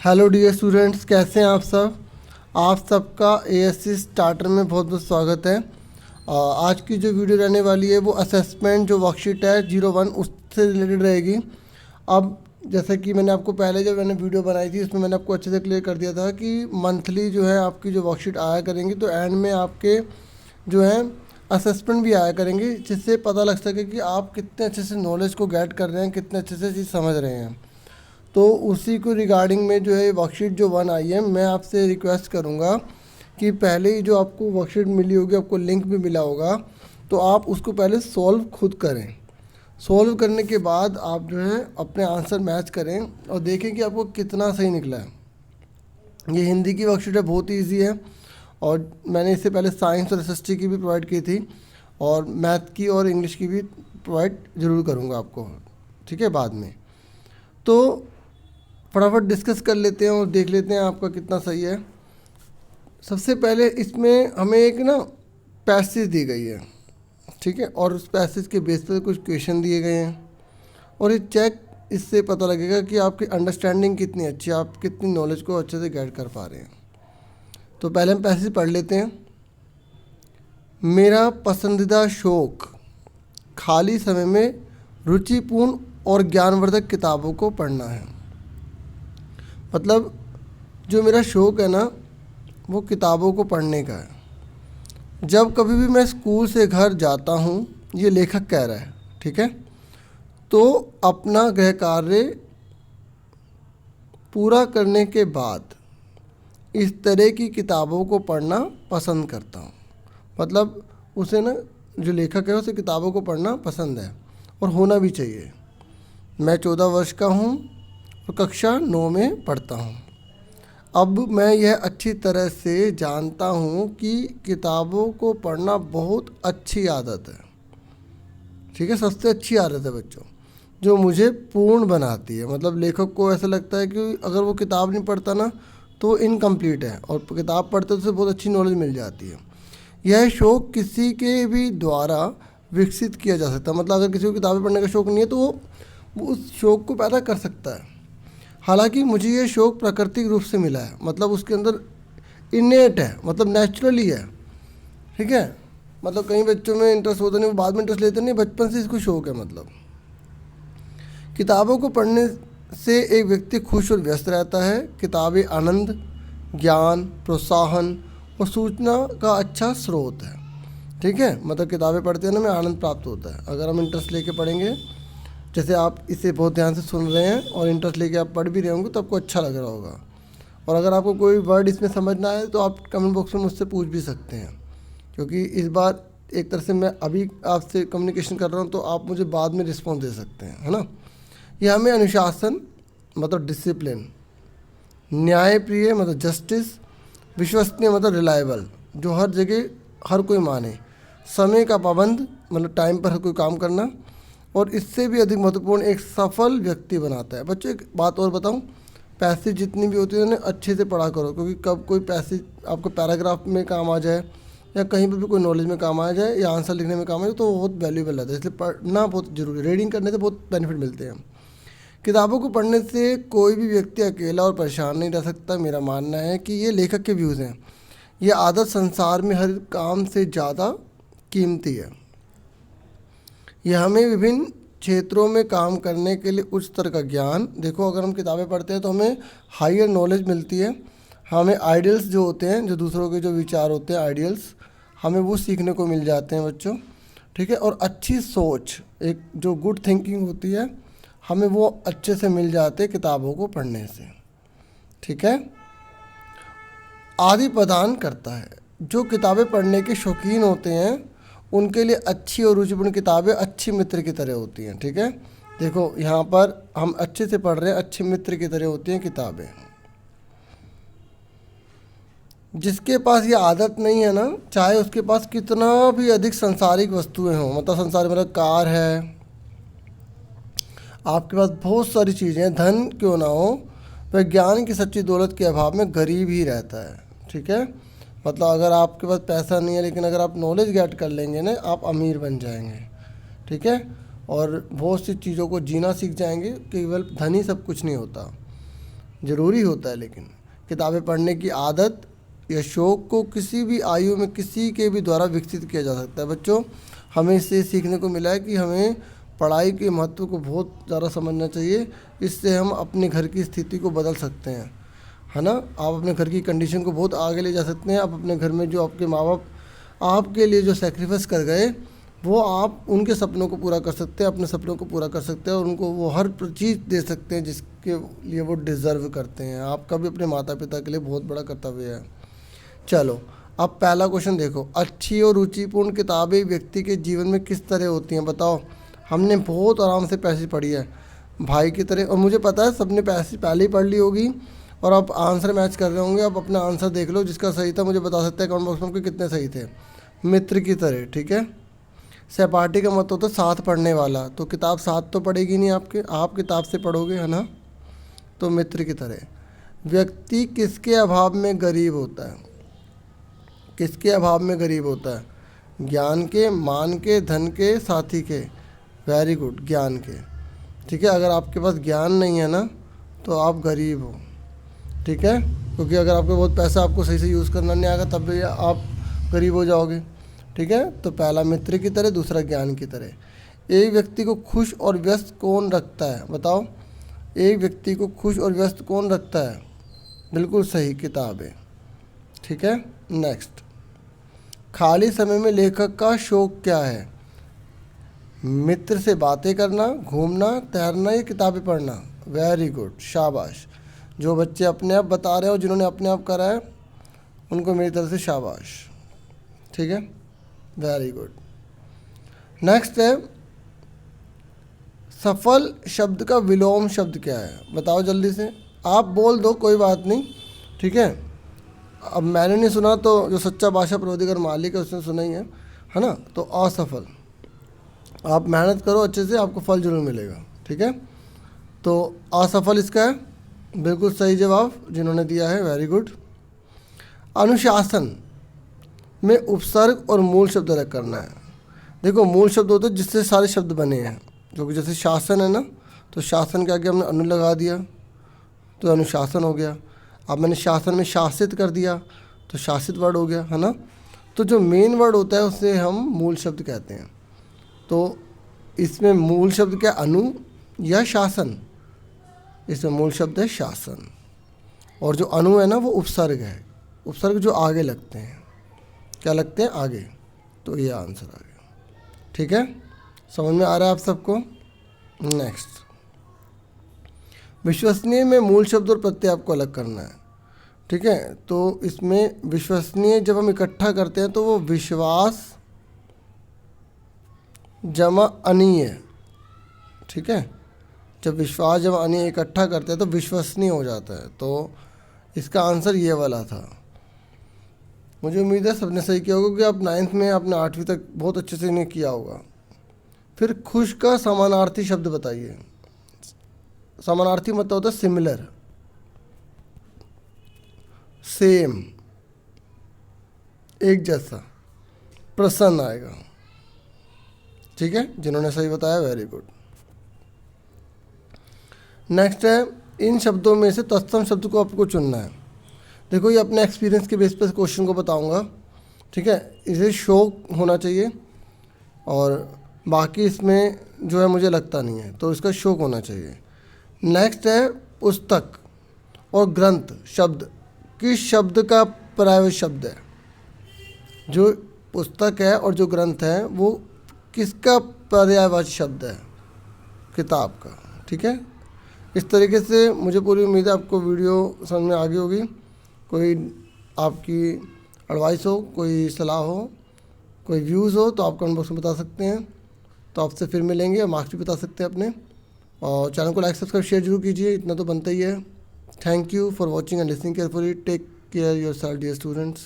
Hello dear students, कैसे हैं आप सब। आप सबका एएससी स्टार्टर में बहुत बहुत स्वागत है। आज की जो वीडियो रहने वाली है वो असेसमेंट जो वर्कशीट है 01 उससे रिलेटेड रहेगी। अब जैसे कि मैंने आपको पहले जब मैंने वीडियो बनाई थी उसमें मैंने आपको अच्छे से क्लियर कर दिया था कि मंथली जो है आपकी जो वर्कशीट आया करेंगी, तो एंड में आपके जो है असेसमेंट भी आया करेंगे, जिससे पता लग सके कि आप कितने अच्छे से नॉलेज को गेट कर रहे हैं, कितने अच्छे से चीज़ समझ रहे हैं। तो उसी को रिगार्डिंग में जो है वर्कशीट जो 1 आई है, मैं आपसे रिक्वेस्ट करूँगा कि पहले ही जो आपको वर्कशीट मिली होगी, आपको लिंक भी मिला होगा, तो आप उसको पहले सॉल्व खुद करें। सॉल्व करने के बाद आप जो है अपने आंसर मैच करें और देखें कि आपको कितना सही निकला है। ये हिंदी की वर्कशीट है, बहुत ही ईजी है, और मैंने इससे पहले साइंस और एसएसटी की भी प्रोवाइड की थी, और मैथ की और इंग्लिश की भी प्रोवाइड ज़रूर करूँगा आपको, ठीक है, बाद में। तो फटाफट डिस्कस कर लेते हैं और देख लेते हैं आपका कितना सही है। सबसे पहले इसमें हमें एक ना पैसेज दी गई है, ठीक है, और उस पैसेज के बेस पर कुछ क्वेश्चन दिए गए हैं, और ये चेक इससे पता लगेगा कि आपकी अंडरस्टैंडिंग कितनी अच्छी है, आप कितनी नॉलेज को अच्छे से गेट कर पा रहे हैं। तो पहले हम पैसेज पढ़ लेते हैं। मेरा पसंदीदा शौक खाली समय में रुचिपूर्ण और ज्ञानवर्धक किताबों को पढ़ना है। मतलब जो मेरा शौक़ है ना, वो किताबों को पढ़ने का है। जब कभी भी मैं स्कूल से घर जाता हूँ, ये लेखक कह रहा है, ठीक है, तो अपना गृह कार्य पूरा करने के बाद इस तरह की किताबों को पढ़ना पसंद करता हूँ। मतलब उसे ना, जो लेखक है उसे किताबों को पढ़ना पसंद है और होना भी चाहिए। मैं 14 वर्ष का हूँ और कक्षा 9 में पढ़ता हूँ। अब मैं यह अच्छी तरह से जानता हूँ कि किताबों को पढ़ना बहुत अच्छी आदत है, ठीक है, सबसे अच्छी आदत है बच्चों, जो मुझे पूर्ण बनाती है। मतलब लेखक को ऐसा लगता है कि अगर वो किताब नहीं पढ़ता ना तो इनकम्प्लीट है, और किताब पढ़ते तो उसे बहुत अच्छी नॉलेज मिल जाती है। यह शौक़ किसी के भी द्वारा विकसित किया जा सकता है। मतलब अगर किसी को किताबें पढ़ने का शौक़ नहीं है तो वो उस शौक़ को पैदा कर सकता है। हालांकि मुझे ये शौक़ प्राकृतिक रूप से मिला है, मतलब उसके अंदर इनेट है, मतलब नेचुरली है, ठीक है। मतलब कई बच्चों में इंटरेस्ट होता नहीं, वो बाद में इंटरेस्ट लेते नहीं, बचपन से इसको शौक़ है। मतलब किताबों को पढ़ने से एक व्यक्ति खुश और व्यस्त रहता है। किताबें आनंद, ज्ञान, प्रोत्साहन और सूचना का अच्छा स्रोत है, ठीक है। मतलब किताबें पढ़ते हैं ना, हमें आनंद प्राप्त होता है अगर हम इंटरेस्ट लेके पढ़ेंगे। जैसे आप इसे बहुत ध्यान से सुन रहे हैं और इंटरेस्ट लेके आप पढ़ भी रहे होंगे तो आपको अच्छा लग रहा होगा। और अगर आपको कोई वर्ड इसमें समझ ना आए तो आप कमेंट बॉक्स में मुझसे पूछ भी सकते हैं, क्योंकि इस बार एक तरह से मैं अभी आपसे कम्युनिकेशन कर रहा हूँ, तो आप मुझे बाद में रिस्पॉन्स दे सकते हैं, है ना। यह हमें अनुशासन मतलब डिसिप्लिन, न्यायप्रिय मतलब जस्टिस, विश्वसनीय मतलब रिलायबल, जो हर जगह हर कोई माने, समय का पाबंद मतलब टाइम पर हर कोई काम करना, और इससे भी अधिक महत्वपूर्ण एक सफल व्यक्ति बनाता है। बच्चों एक बात और बताऊं, पैसेज जितनी भी होती है उन्हें अच्छे से पढ़ा करो, क्योंकि कब कोई पैसेज आपको पैराग्राफ में काम आ जाए या कहीं पर भी कोई नॉलेज में काम आ जाए या आंसर लिखने में काम आ जाए तो वो बहुत वैल्यूबल रहता है। इसलिए पढ़ना बहुत जरूरी है। रीडिंग करने से बहुत बेनिफिट मिलते हैं। किताबों को पढ़ने से कोई भी व्यक्ति अकेला और परेशान नहीं रह सकता। मेरा मानना है कि ये लेखक के व्यूज़ हैं। ये आदत संसार में हर काम से ज़्यादा कीमती है। यह हमें विभिन्न क्षेत्रों में काम करने के लिए उच्च स्तर का ज्ञान, देखो अगर हम किताबें पढ़ते हैं तो हमें हायर नॉलेज मिलती है, हमें आइडियल्स जो होते हैं, जो दूसरों के जो विचार होते हैं आइडियल्स, हमें वो सीखने को मिल जाते हैं बच्चों, ठीक है। और अच्छी सोच, एक जो गुड थिंकिंग होती है, हमें वो अच्छे से मिल जाते हैं किताबों को पढ़ने से, ठीक है। आदि प्रदान करता है। जो किताबें पढ़ने के शौकीन होते हैं उनके लिए अच्छी और रुचिपूर्ण किताबें अच्छी मित्र की तरह होती हैं, ठीक है। देखो यहाँ पर हम अच्छे से पढ़ रहे हैं, अच्छे मित्र की तरह होती हैं किताबें। जिसके पास ये आदत नहीं है ना, चाहे उसके पास कितना भी अधिक सांसारिक वस्तुएं हों, मतलब संसार मतलब कार है, आपके पास बहुत सारी चीज़ें हैं, धन क्यों ना हो, वह ज्ञान की सच्ची दौलत के अभाव में गरीब ही रहता है, ठीक है। मतलब अगर आपके पास पैसा नहीं है लेकिन अगर आप नॉलेज गेट कर लेंगे ना, आप अमीर बन जाएंगे, ठीक है। और बहुत सी चीज़ों को जीना सीख जाएंगे, केवल धन ही सब कुछ नहीं होता। ज़रूरी होता है, लेकिन किताबें पढ़ने की आदत या शौक़ को किसी भी आयु में किसी के भी द्वारा विकसित किया जा सकता है। बच्चों, हमें इससे सीखने को मिला है कि हमें पढ़ाई के महत्व को बहुत ज़्यादा समझना चाहिए। इससे हम अपने घर की स्थिति को बदल सकते हैं, है ना। आप अपने घर की कंडीशन को बहुत आगे ले जा सकते हैं। आप अपने घर में जो आपके माँ बाप आपके लिए जो सेक्रीफाइस कर गए, वो आप उनके सपनों को पूरा कर सकते हैं, अपने सपनों को पूरा कर सकते हैं और उनको वो हर चीज़ दे सकते हैं जिसके लिए वो डिज़र्व करते हैं। आपका भी अपने माता पिता के लिए बहुत बड़ा कर्तव्य है। चलो, अब पहला क्वेश्चन देखो, अच्छी और रुचिपूर्ण किताबें व्यक्ति के जीवन में किस तरह होती हैं, बताओ। हमने बहुत आराम से पैसे पढ़ी है भाई की तरह, और मुझे पता है सबने पैसे पहले ही पढ़ ली होगी और आप आंसर मैच कर रहे होंगे। आप अपना आंसर देख लो, जिसका सही था मुझे बता सकते हैं कमेंट बॉक्स में कि कितने सही थे। मित्र की तरह, ठीक है। सहपाठी का मतलब होता है साथ पढ़ने वाला, तो किताब साथ तो पढ़ेगी नहीं आपके, आप किताब से पढ़ोगे, है ना। तो मित्र की तरह। व्यक्ति किसके अभाव में गरीब होता है, किसके अभाव में गरीब होता है, ज्ञान के, मान के, धन के, साथी के। वेरी गुड, ज्ञान के, ठीक है। अगर आपके पास ज्ञान नहीं है ना तो आप गरीब हो, ठीक है, क्योंकि अगर आपके बहुत पैसा आपको सही से यूज़ करना नहीं आएगा तब भी आप गरीब हो जाओगे, ठीक है। तो पहला मित्र की तरह, दूसरा ज्ञान की तरह। एक व्यक्ति को खुश और व्यस्त कौन रखता है, बताओ। एक व्यक्ति को खुश और व्यस्त कौन रखता है, बिल्कुल सही, किताब है, ठीक है। नेक्स्ट, खाली समय में लेखक का शौक क्या है, मित्र से बातें करना, घूमना, तैरना या किताबें पढ़ना। वेरी गुड, शाबाश। जो बच्चे अपने आप बता रहे हो, जिन्होंने अपने आप करा है, उनको मेरी तरफ से शाबाश, ठीक है, वेरी गुड। नेक्स्ट है, सफल शब्द का विलोम शब्द क्या है, बताओ जल्दी से। आप बोल दो, कोई बात नहीं, ठीक है। अब मैंने नहीं सुना तो जो सच्चा भाषा प्रोधिकार मालिक है उसने सुना ही है ना। तो असफल, आप मेहनत करो अच्छे से, आपको फल जरूर मिलेगा, ठीक है। तो असफल इसका है, बिल्कुल सही जवाब जिन्होंने दिया है, वेरी गुड। अनुशासन में उपसर्ग और मूल शब्द अलग करना है। देखो, मूल शब्द होते हैं जिससे सारे शब्द बने हैं, जो कि जैसे शासन है ना, तो शासन के आगे हमने अनु लगा दिया तो अनुशासन हो गया। अब मैंने शासन में शासित कर दिया तो शासित वर्ड हो गया, है ना। तो जो मेन वर्ड होता है उसे हम मूल शब्द कहते हैं। तो इसमें मूल शब्द क्या, अनु या शासन, इसमें मूल शब्द है शासन, और जो अनु है ना वो उपसर्ग है, उपसर्ग जो आगे लगते हैं, क्या लगते हैं, आगे। तो ये आंसर आ गया, ठीक है। समझ में आ रहा है आप सबको। नेक्स्ट, विश्वसनीय में मूल शब्द और प्रत्यय आपको अलग करना है, ठीक है। तो इसमें विश्वसनीय जब हम इकट्ठा करते हैं तो वो विश्वास जमा अनीय, ठीक है। जब विश्वास जमा अनीय इकट्ठा करते हैं तो विश्वसनीय हो जाता है। तो इसका आंसर ये वाला था। मुझे उम्मीद है सबने सही किया होगा, क्योंकि आप 9th में आपने 8वीं तक बहुत अच्छे से इन्हें किया होगा। फिर खुश का समानार्थी शब्द बताइए। समानार्थी मतलब होता है सिमिलर, सेम, एक जैसा, प्रसन्न आएगा, ठीक है। जिन्होंने सही बताया, वेरी गुड। नेक्स्ट है, इन शब्दों में से तत्सम शब्द को आपको चुनना है। देखो, ये अपने एक्सपीरियंस के बेस पर क्वेश्चन को बताऊंगा, ठीक है। इसे शौक होना चाहिए और बाकी इसमें जो है मुझे लगता नहीं है, तो इसका शौक होना चाहिए। नेक्स्ट है, पुस्तक और ग्रंथ शब्द किस शब्द का पर्यायवाची शब्द है। जो पुस्तक है और जो ग्रंथ है वो किसका पर्यायवाची शब्द है, किताब का, ठीक है। इस तरीके से मुझे पूरी उम्मीद है आपको वीडियो समझ में आ गई होगी। कोई आपकी एडवाइस हो, कोई सलाह हो, कोई व्यूज़ हो तो आप कमेंट बॉक्स में बता सकते हैं। तो आपसे फिर मिलेंगे और मार्क्स भी बता सकते हैं अपने, और चैनल को लाइक सब्सक्राइब शेयर जरूर कीजिए, इतना तो बनता ही है। Thank you for watching and listening carefully. Take care yourself dear students.